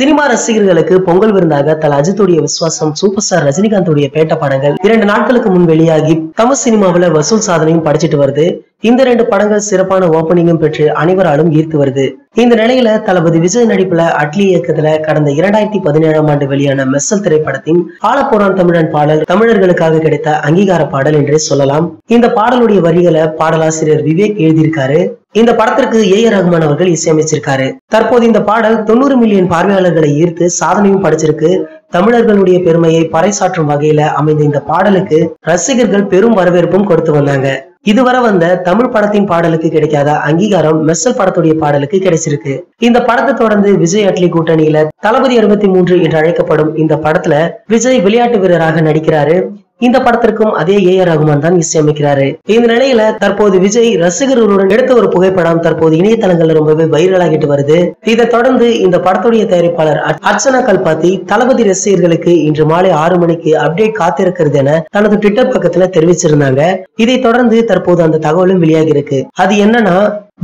Cinema ரசிகர்களுக்கு பொங்கல் விருந்தாக தல அஜித்துடைய விஸ்வாசம், சூப்பர் ஸ்டார் ரஜினிகாந்துடைய பேட்ட படங்கள் 2 நாட்களுக்கு முன் வெளியாகி தமிழ் சினிமாவில வசூல் சாதனையும் படிச்சிட்டு வருது. இந்த 2 படங்கள் சிறப்பான ஓபனிங்கும் பெற்று அனைவராலும் ஈர்த்து வருது. இந்த நிலையில தளபதி விஜய் நடிப்புல அட்லி இயக்கத்துல கடந்த 2017ஆம் ஆண்டு வெளியான மெர்சல் திரைப்படத்தின் ஆலப்போரான் தமிழன் பாடல் தமிழர்களுக்காக கிடைத்த அங்கீகார பாடல் என்றே சொல்லலாம். இந்த பாடலுடைய வரிகளை பாடலாசிரியர் விவேக் எழுதியிருக்காரு. இந்த படத்திற்கு ஏ.ஆர். ரஹ்மான் அவர்கள் இசையமைச்சிருக்காரு. தற்போது இந்த பாடல் 90 மில்லியன் பார்வையாளர்களை ஈர்த்து சாதனையும் படைச்சிருக்கு. தமிழர்களுடைய பெருமையை பறைசாற்றும் வகையில அமைந்த இந்த பாடலுக்கு ரசிகர்கள் பெரும் வரவேற்பும் கொடுத்து வந்தாங்க. இதுவரை வந்த தமிழ் படத்தின் பாடலுக்கு கிடைக்காத அங்கீகாரம் மெர்சல் படத்துடைய பாடலுக்கு கிடைச்சிருக்கு. இந்த படத்தை தொடர்ந்து விஜய் அட்லி கூட்டணியில தளபதி 63 என்று அழைக்கப்படும் இந்த படத்துல விஜய் விளையாட்டு வீரராக நடிக்கிறாரு. இந்த படத்திற்கும் அதே ஏ.ஆர். ரஹ்மான் தான் இசையமைக்கிறாரு. இந்த நிலையில தற்போது விஜய் ரசிகர்களுடன் எடுத்த ஒரு புகைப்படம் தற்போது இணையதளங்கள்ல ரொம்பவே வைரல் ஆகிட்டு வருது. இதை தொடர்ந்து இந்த படத்துடைய தயாரிப்பாளர் அர்ச்சனா கல்பாத்தி தளபதி ரசிகர்களுக்கு இன்று மாலை 6 மணிக்கு அப்டேட் காத்திருக்கிறது என தனது ட்விட்டர் பக்கத்துல தெரிவிச்சிருந்தாங்க. இதை தொடர்ந்து தற்போது அந்த தகவலும் வெளியாகி இருக்கு. அது என்னன்னா,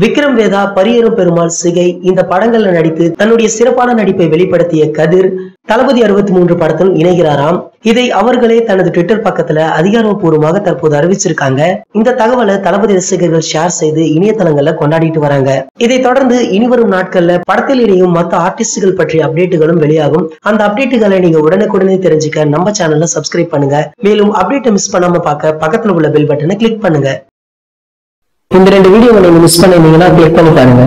விக்ரம் வேதா, பரியரும் பெருமாள், சிகை இந்த படங்கள்ல நடித்து தன்னுடைய சிறப்பான நடிப்பை வெளிப்படுத்திய கதிர் தளபதி 63 படத்தில் இணைகிறாராம். இதை அவர்களே தனது ட்விட்டர் பக்கத்துல அதிகாரப்பூர்வமாக தற்போது அறிவிச்சிருக்காங்க. இந்த தகவலை தளபதி ரசிகர்கள் ஷேர் செய்து இணையதளங்கள்ல கொண்டாடிட்டு வராங்க. இதை தொடர்ந்து இனிவரும் நாட்கள்ல படத்தில் இணையும் மற்ற ஆர்டிஸ்டுகள் பற்றிய அப்டேட்டுகளும் வெளியாகும். அந்த அப்டேட்டுகளை நீங்க உடனுக்குடனே தெரிஞ்சுக்க நம்ம சேனல்ல சப்ஸ்கிரைப் பண்ணுங்க. மேலும் அப்டேட்டை மிஸ் பண்ணாம பார்க்க பக்கத்துல உள்ள பெல் பட்டனை கிளிக் பண்ணுங்க. இந்த 2 வீடியோவை நீங்க மிஸ் பண்ணீங்கன்னா கிளிக் பண்ணி பாருங்க.